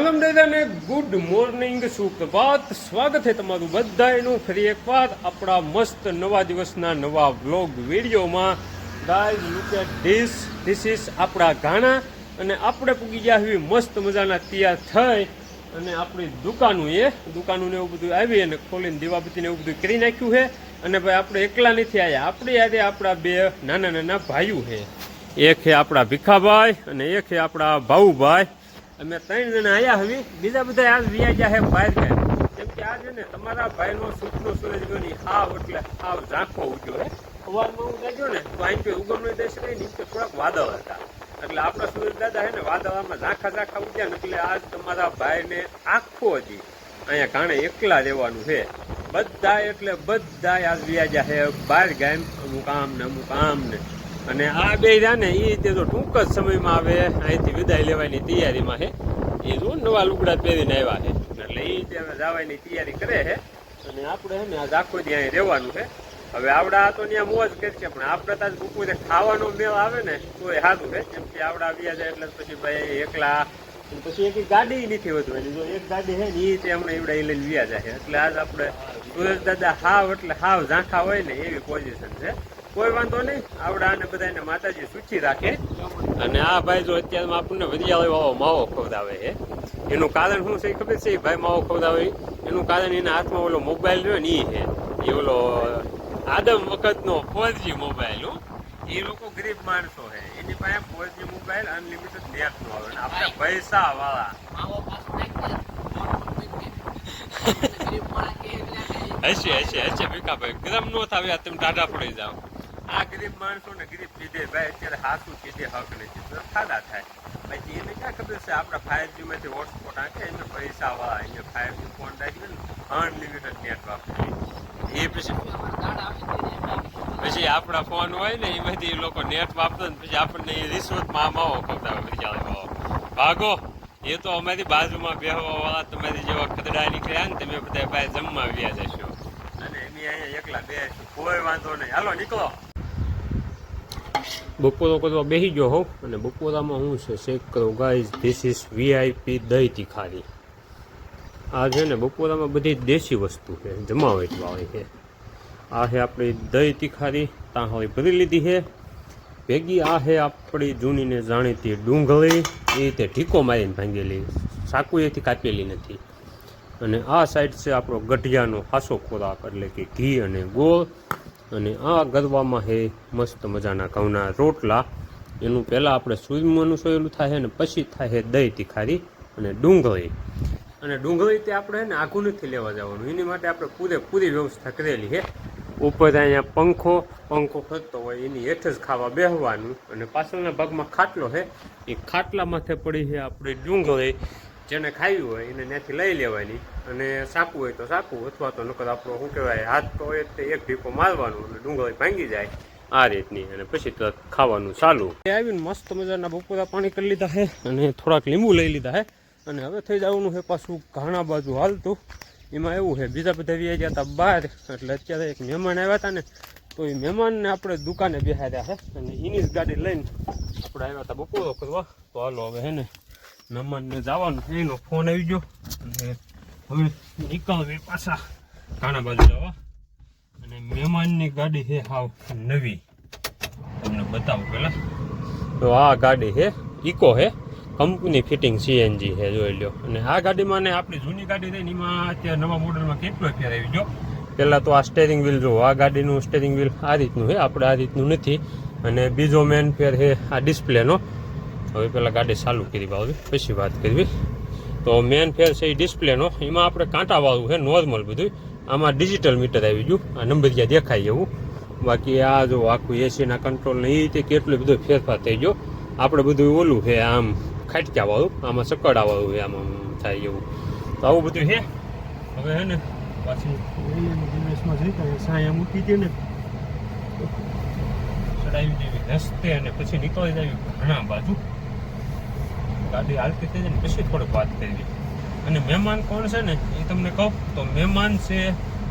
રામ દાદાને good morning સુપ્રભાત સ્વાગત છે તમારું બધાનું ફરી એકવાર આપણા મસ્ત નવા દિવસના નવા વ્લોગ વિડીયોમાં guys look at this is આપણા ગાણા અને આપણે પૂગી ગયા એવી મસ્ત મજાના તૈયાર થઈ અને આપણી દુકાનું ને એવું બધું આવી અને ખોલીને દીવાબત્તીને એવું બધું કરી નાખ્યું છે અને ભાઈ આપણે એકલા નથી આવ્યા આપણી યારે આપણા બે નાના નાના ભાઈઓ છે એક છે આપણા ભીખાભાઈ અને એક છે આપણા ભાઉભાઈ અમે 3 જણા આવ્યા હવે બીજા બધા આજ વ્યાજ્યા છે બહાર ગયા કેમ કે આજે ને તમારા ભાઈનો સૂચનો સૂરજ ગયો હાવ એટલે હાવ ઝાંખો ઉગ્યો હે સવારમાં હું જાગ્યો ને તો અહીં કોઈ ઉગમનો દેશ રહી નીચે થોડાક વાદળ હતા એટલે આપણા સૂરજ દાદા છે ને વાદળમાં ઝાંખા ઉગ્યા ને એટલે આજ તમારા ભાઈને આખો હજી અહીંયા કાણે એકલા રહેવાનું છે બધા એટલે બધા આજ વ્યાજ્યા છે બહાર ગામ અમુક આમ ને અને આ બે રહ્યા ને એ તે તો ટૂંક જ સમયમાં આવે અહીંથી વિદાય લેવાની તૈયારીમાં છે એ જો નવા લુગડા પહેરીને આવ્યા છે એટલે એ તે હવે જવાની તૈયારી કરે છે અને આપણે છે ને આજ આખો દી અહીં રહેવાનું છે હવે આવડા તો ત્યાં મોજ કરશે પણ આપણે તો બપોરે ખાવાનો મેળ આવે ને તો એ સારું છે કેમ કે આવડા આવ્યા જાય એટલે પછી ભાઈ એકલા પછી એક ગાડી નથી વધવાની જો એક ગાડી છે ને એ તે હમણાં એવડા એ લઈને વ્યા જાય એટલે આજ આપણે સુરેશ દાદા હાવ એટલે હાવ ઝાંખા હોય ને એવી પોઝિશન છે કોઈ વાંધો નહીં આવડા અને બધાને માતાજી સૂચી રાખે અને આ ભાઈ જો અત્યારમાં આપણને વરિયાળી વાળો માવો ખવડાવે છે એનું કારણ શું છે ખબર છે ભાઈ માવો ખવડાવે એનું કારણ એના હાથમાં ઓલો મોબાઈલ રહ્યો ને એ ઓલો આદમ વખતનો 4G મોબાઈલ એ લોકો ગરીબ માણસો છે એની પાસે 4G મોબાઈલ અનલિમિટેડ નેટ નો આવે આપણે પૈસા વાળા હશે ભીખાભાઈ ગરમ નો થાવ્યા તમે ટાઢા પડી જાઓ આ ગરીબ માણસો ને ગરીબ કીધે ભાઈ અત્યારે હાસું કીધે હક નથી ખાડા થાય પછી એને ક્યાં ખબર છે આપણા 5G માંથી હોટસ્પોટ આખે એને પૈસા વાળા અહીંયા 5G ફોન રાખી ને અનલિમિટેડ નેટ વાપરે એ પછી આપણા ફોન હોય ને એમાંથી એ લોકો નેટ વાપરે ને પછી આપણને એ રિશ્વતમાં માવો ખવડાવે ભાગો એ તો અમારી બાજુમાં બેહવા વાળા તમારી જેવા ખદડા નીકળ્યા ને તમે બધા ભાઈ જમવા આવ્યા જશો અને એની અહીંયા એકલા બેસીશું કોઈ વાંધો નહીં હાલો નીકળો બપોરો કરવા બેસી ગયો હોઉં અને બપોરામાં હું છે ચેક કરો ગાઈઝ ધીસ ઇઝ VIP દહીં તીખારી આ છે ને બપોરામાં બધી દેશી વસ્તુ છે જમાવટવાળી છે આ છે આપણી દહીં તીખારી ત્યાં હવે ભરી લીધી છે ભેગી આ છે આપણી જૂની ને જાણીતી ડુંગળી એ રીતે ઢીકો મારીને ભાંગેલી સાકુ એથી કાપેલી નથી અને આ સાઈડ છે આપણો ગઢિયાનો ખાસો ખોરાક એટલે કે ઘી અને ગોળ અને આ ગરવામાં છે મસ્ત મજાના ઘઉંના રોટલા એનું પહેલાં આપણે સૂર્યનું સોયેલું થાય ને પછી થાય છે દહીં તીખારી અને ડુંગળી તે આપણે છે ને આઘું નથી લેવા જવાનું એની માટે આપણે પૂરેપૂરી વ્યવસ્થા કરેલી છે ઉપર અહીંયા પંખો ફરતો હોય એની હેઠ જ ખાવા બેસવાનું અને પાછળના ભાગમાં ખાટલો છે એ ખાટલા માથે પડી છે આપણી ડુંગળી જેને ખાવી હોય એને ત્યાંથી લઈ લેવાની અને સાકું હોય તો સાકું અથવા તો નકર આપણો શું કહેવાય હાથ તો હોય તે એક ઢીકો મારવાનું અને ડુંગળી ભાંગી જાય આ રીતની અને પછી તો ખાવાનું ચાલુ આવીને મસ્ત મજાના બપોરા પાણી કરી લીધા છે અને થોડાક લીંબુ લઈ લીધા છે અને હવે થઈ જવાનું છે પાછું ઘાણા બાજુ હાલતું એમાં એવું છે બીજા બધા વ્યા ગયા હતા બહાર એટલે અત્યારે એક મહેમાન આવ્યા હતા ને તો એ મહેમાનને આપણે દુકાને બેહાડ્યા છે અને એની જ ગાડી લઈને આપણે આવ્યા હતા બપોરો કરવા તો હાલો હવે હે ને મહેમાનને જવાનું એનો ફોન આવી ગયો અને હવે નીકળવી પાછા ઘાણા બાજુ જવા અને મહેમાનની ગાડી છે હાવ નવી તમને બતાવું પેલા તો આ ગાડી છે ઇકો છે કંપની ફિટિંગ CNG છે જોઈ લો અને આ ગાડીમાં ને આપણી જૂની ગાડી રહી એમાં અત્યારે નવા મોડલમાં કેટલો ફેર આવી ગયો પહેલાં તો આ સ્ટેરિંગ વ્હીલ જો આ ગાડીનું સ્ટેરિંગ વ્હીલ આ રીતનું છે આપણે આ રીતનું નથી અને બીજો મેન ફેર છે આ ડિસ્પ્લેનો હવે પહેલાં ગાડી ચાલુ કરી પાવી પછી વાત કરવી તો મેન ફેર છે એ ડિસ્પ્લેનો એમાં આપણે કાંટાવાળું છે નોર્મલ બધું આમાં ડિજિટલ મીટર આવી ગયું આ નંબરિયા દેખાય એવું બાકી આ જો આખું એસીના કંટ્રોલ ને એ રીતે કેટલો બધો ફેરફાર થઈ ગયો આપણે બધું ઓલું છે આમ ખાટક્યાવાળું આમાં સકડાવાળું છે આમાં થાય એવું તો આવું બધું છે હવે હે ને પાછી દિવસમાં જઈ સાયા મૂકી દે ને ચડાવી દેવી રસ્તે અને પછી નીકળી જાય ઘણા બાજુ ગાડી હાલતી થઈ જાય ને પછી થોડીક વાત કરવી અને મહેમાન કોણ છે ને એ તમને કહું તો મહેમાન છે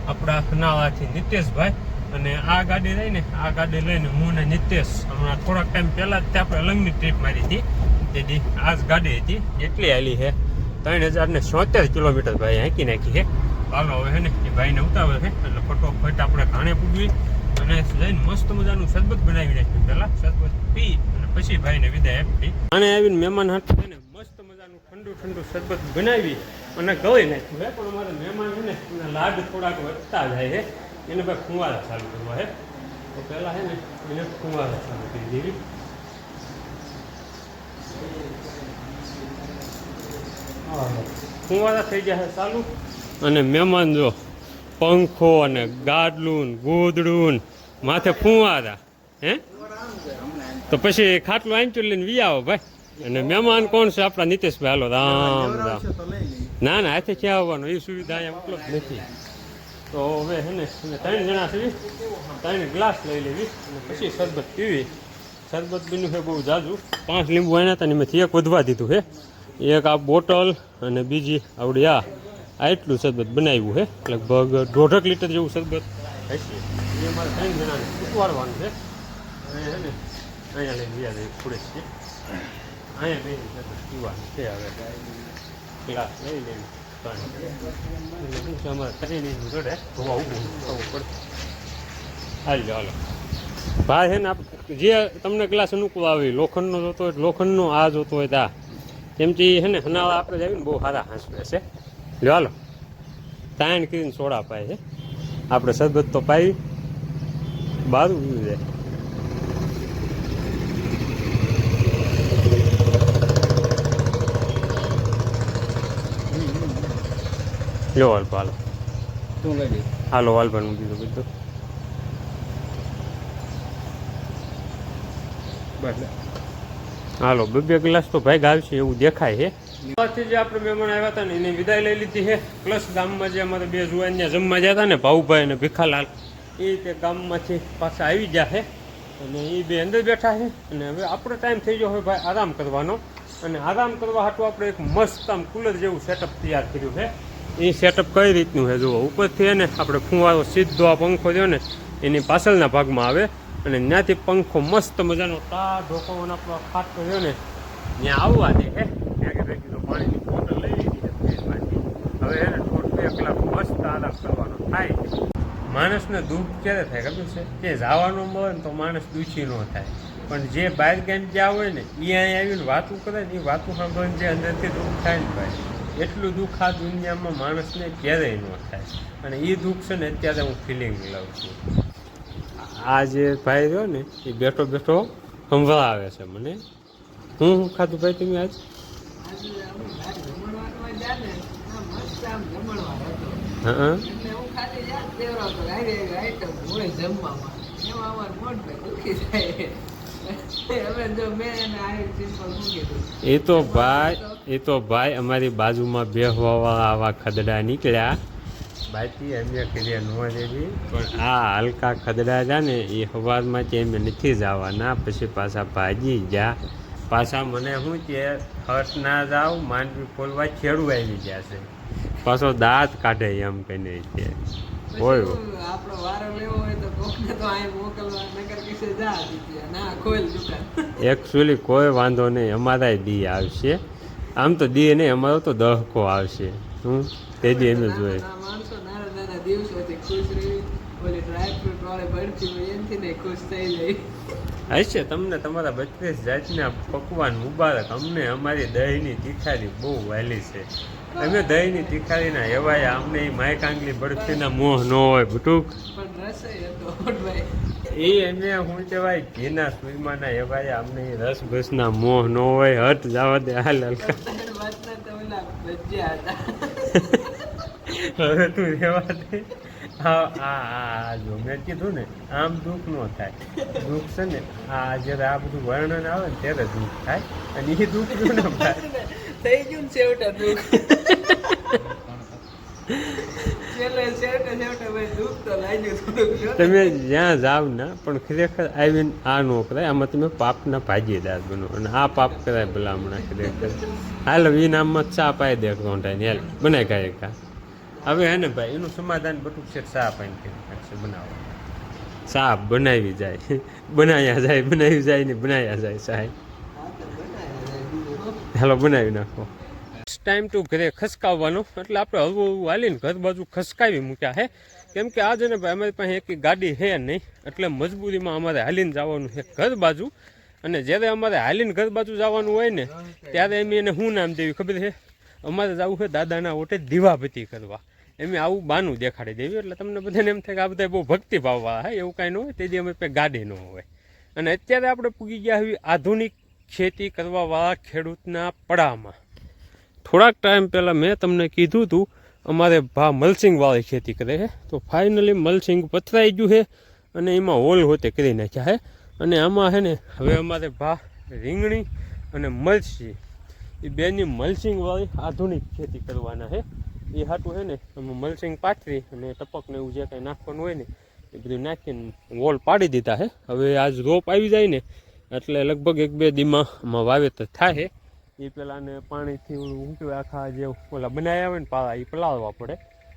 આપણા ખનાવાથી નિતેશભાઈ અને આ ગાડી લઈને હું ને નિતેશ હમણાં થોડાક ટાઈમ પહેલાં જ આપણે અલંગની ટ્રીપ મારી હતી તેથી આ જ ગાડી હતી એટલી હાલી છે 3074 કિલોમીટર ભાઈ હાંકી નાખી છે. હાલો હવે હે ને એ ભાઈને ઉતાવળ છે એટલે ફટોફટ આપણે ઘાણે પૂગવી અને જઈને મસ્ત મજાનું શરબત બનાવી નાખ્યું. પહેલાં શરબત પી અને પછી ભાઈને વિદાય આપી. ઘાણે આવીને મહેમાન હાથ છે ને મસ્ત મજાનું ઠંડુ શરબત બનાવી અને ગળી નાખ્યું છે. પણ અમારે મહેમાન છે ને એના લાડ થોડાક વધતા જાય છે. એને ભાઈ ફુવારા ચાલુ કરવા છે. તો પહેલાં છે ને એને ફુવારા ચાલુ કરી દેવી. ફુવારા થઈ ગયા છે ચાલુ. અને મહેમાન જો પંખો અને ગાડલું ગોદડું માથે ફુવારા હે તો પછી ખાટલું આંચું લઈને વી આવો ભાઈ. અને મહેમાન કોણ છે આપણા નીતેશભાઈ. હાલો રામ રામ. ના હાથે ક્યાં આવવાનું એ સુવિધા અહીંયા ઉપલબ્ધ નથી. તો હવે હે ને 3 જણા છે 3 ગ્લાસ લઈ લેવી અને પછી શરબત પીવી. શરબત બીનું છે બહુ જાજુ. 5 લીંબુ આના હતા ને એમાંથી એક વધવા દીધું છે. એક આ બોટલ અને બીજી આવડી આટલું શરબત બનાવ્યું છે. લગભગ 1.5 લીટર જેવું શરબત હશે. એ અમારે 3 જણાને ઉતવાડવાનું છે. અને હે ને અહીંયા લઈને વ્યાજ થોડે છે. અહીંયા લઈને શરબત પીવાનું છે. હવે ગ્લાસ લઈ લેવી. અમારે 3 જોડે ધોવા ઊભું થવું પડે. હાલો ભાઈ છે ને જે તમને ગ્લાસ અનુકૂળ આવે લોખંડનો જોતો હોય લોખંડનો, આ જોતો હોય તા કેમથી છે ને હનાળા આપણે જાવી ને બહુ સારા હાંસવે છે. લો હાલો 3 કરીને સોડા પાય છે. આપણે શરબત તો પાઈ બારું પીવું જાય. લો હાલો હાલો વાલભાઈ મૂકી દો બધું. હાલો 2 ગ્લાસ તો ભાઈ આવશે એવું દેખાય છે. જે આપણે મહેમાન આવ્યા હતા ને એને વિદાય લઈ લીધી છે. પ્લસ ગામમાં જે અમારે 2 જુવાન ત્યાં જમવા ગયા હતા ને ભાઉભાઈ અને ભીખાલાલ એ તે ગામમાંથી પાછા આવી ગયા છે અને એ 2 અંદર બેઠા છે. અને હવે આપણો ટાઈમ થઈ ગયો હોય ભાઈ આરામ કરવાનો. અને આરામ કરવા હાટું આપણે એક મસ્ત આમ કુલર જેવું સેટઅપ તૈયાર કર્યું છે. એ સેટઅપ કઈ રીતનું છે જુઓ. ઉપરથી ને આપણે ફુવારો સીધો આ પંખો રહ્યો ને એની પાછળના ભાગમાં આવે અને ત્યાંથી પંખો મસ્ત મજાનો તા ઢોકવાનો આપણો ખાટલો રહ્યો ને ત્યાં આવવા દે હે. પાણીની બોટલ લઈ લીધી છે ફ્રીજમાંથી. હવે એને થોડું 2 કલાક મસ્ત આરામ કરવાનો થાય. માણસને દુઃખ ક્યારે થાય ખબર છે કે જવાનું મળે ને તો માણસ દુઃખી ન થાય. પણ જે બહાર ગામ જ્યાં હોય ને એ અહીંયા આવીને વાતું કરે ને એ વાતું સાંભળીને જે અંદરથી દુઃખ થાય ને ભાઈ એટલું દુઃખ આ દુનિયામાં માણસને ક્યારેય ન થાય. અને એ દુઃખ છે ને અત્યારે હું ફિલિંગ લઉં છું. આ જે ભાઈ રહ્યો ને એ બેઠો સંભળાવે છે મને. હું ખાધું ભાઈ તમે આજ? હા એ તો ભાઈ અમારી બાજુમાં બેહવાવાળા આવા ખદડા નીકળ્યા. બાકી અમે કરીએ ન દેવી. પણ આ હલકા ખદડા છે ને એ સવારમાંથી અમે નથી જવાના. પછી પાછા ભાજી ગયા. પાછા મને શું કે હટ ના જાવ માંડવી ખોલવા ખેડૂ આવી ગયા છે. પાછો દાંત કાઢે એમ કહીને છે. હોય એકચ્યુઅલી કોઈ વાંધો નહીં. અમારા દી આવશે. આમ તો દી નહીં અમારો તો દહકો આવશે. હું તે દી એમ જોઈએ. હશે તમને તમારા 32 જાતના પકવાન મુબારક. અમને અમારી દહીંની તીખારી બહુ વહેલી છે. અમે દહીંની તીખારીના એવાયા. અમને એ માયકાંગલી બરફીના મોહ ન હોય બટુક. એ અમે શું કહેવાય ઘીના સુરમાના એવાયા. અમને એ રસ બસના મોહ ન હોય. હટ જવા દે હાલ હલકા. હવે તું રહેવા દે. હા જો મેં કીધું ને આમ દુઃખ ન થાય. દુઃખ છે ને આ જ્યારે આ બધું વર્ણન આવે ને ત્યારે દુઃખ થાય. અને એ દુઃખ જો ને થઈ ગયું છેવટે દુઃખ. તમે જ્યાં જાવ ને પણ ખરેખર આવીને આ ન કરાય. આમાં તમે પાપના ભાગીદાર બનો. અને આ પાપ કરાય ભલામણા ખરેખર. હાલ એ નામમાં ચા પાઈ દે રોંઢાને હાલ બનાય કાંઈ. હવે હે ને ભાઈ એનું સમાધાન બટુક છે. ચા પાઈને કરી નાખશે બનાવો. ચા બનાવી જાય બનાવી જાય ને બનાવ્યા જાય સાહેબ. હાલો બનાવી નાખો. ટાઈમ ટુ ઘરે ખસકાવવાનો, એટલે આપણે હળવું હળવું હાલીને ઘર બાજુ ખસકાવી મૂક્યા છે. કેમ કે આજે ને ભાઈ અમારી પાસે એક ગાડી છે નહીં, એટલે મજબૂરીમાં અમારે હાલીને જવાનું છે ઘર બાજુ. અને જ્યારે અમારે હાલીને ઘર બાજુ જવાનું હોય ને ત્યારે એમ એને શું નામ દેવી ખબર છે, અમારે જવું છે દાદાના ઓટે દીવાબત્તી કરવા. એમ આવું બાનું દેખાડી દેવી, એટલે તમને બધાને એમ થાય કે આ બધા બહુ ભક્તિભાવવાળા હોય, એવું કાંઈ ન હોય. તેથી અમે પાસે ગાડી ન હોય. અને અત્યારે આપણે પૂગી ગયા હવે આધુનિક ખેતી કરવાવાળા ખેડૂતના પડામાં. થોડાક ટાઈમ પહેલાં મેં તમને કીધું હતું અમારે ભા મલસિંગવાળી ખેતી કરે છે, તો ફાઇનલી મલસિંગ પથરાઈ ગયું છે અને એમાં હોલ હોતે કરી નાખ્યા છે. અને આમાં છે ને હવે અમારે ભા રીંગણી અને મરચી એ બેની મલસિંગવાળી આધુનિક ખેતી કરવાના છે. એ હાટું છે ને અમે મલસિંગ પાથરી અને ટપકને એવું જે કાંઈ નાખવાનું હોય ને એ બધું નાખીને વોલ પાડી દીધા છે. હવે આજ રોપ આવી જાય ને એટલે લગભગ 1-2 દીમાં આમાં વાવેતર થાય. એ પહેલાં ને પાણીથી શું કહેવાય આખા જે ઓલા બનાવ્યા હોય ને પાળા એ પલાળવા પડે.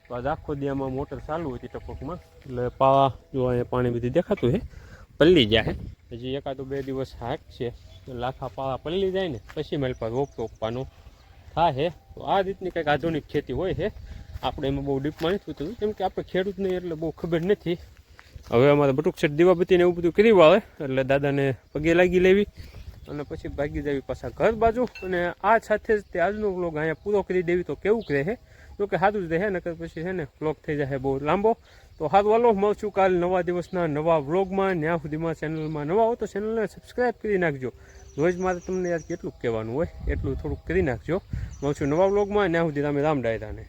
તો આજ આખો દી આમાં મોટર ચાલુ હતી ટપકમાં, એટલે પાળા જો અહીંયા પાણી બધી દેખાતું છે પલ્લી જાય. હજી 1-2 દિવસ હાટ છે એટલે આખા પાળા પલ્લી જાય ને પછી મારી પાસે રોપ રોપવાનો થાય. તો આ રીતની કંઈક આધુનિક ખેતી હોય છે. આપણે એમાં બહુ ડીપમાં નથી થતું, કેમ કે આપણે ખેડૂત નહીં એટલે બહુ ખબર નથી. હવે અમારે બટુક સેટ દીવાબત્તીને એવું બધું કરી વાળે એટલે દાદાને પગે લાગી લેવી અને પછી ભાગી જવી પાછા ઘર બાજુ. અને આ સાથે જ તે આજનો વ્લોગ અહીંયા પૂરો કરી દેવી તો કેવું રહે છે, તો કે સારું જ રહે, નકર પછી છે ને વ્લોગ થઈ જાય બહુ લાંબો. તો સારું હાલો, મળશું કાલ નવા દિવસના નવા વ્લોગમાં. ત્યાં સુધીમાં ચેનલમાં નવા હો તો ચેનલને સબસ્ક્રાઈબ કરી નાખજો. રોજ મારે તમને યાર કેટલું કહેવાનું હોય એટલું થોડુંક કરી નાખજો. મળશું નવા વ્લોગમાં. ત્યાં સુધી તમે રામ ડાયરાને.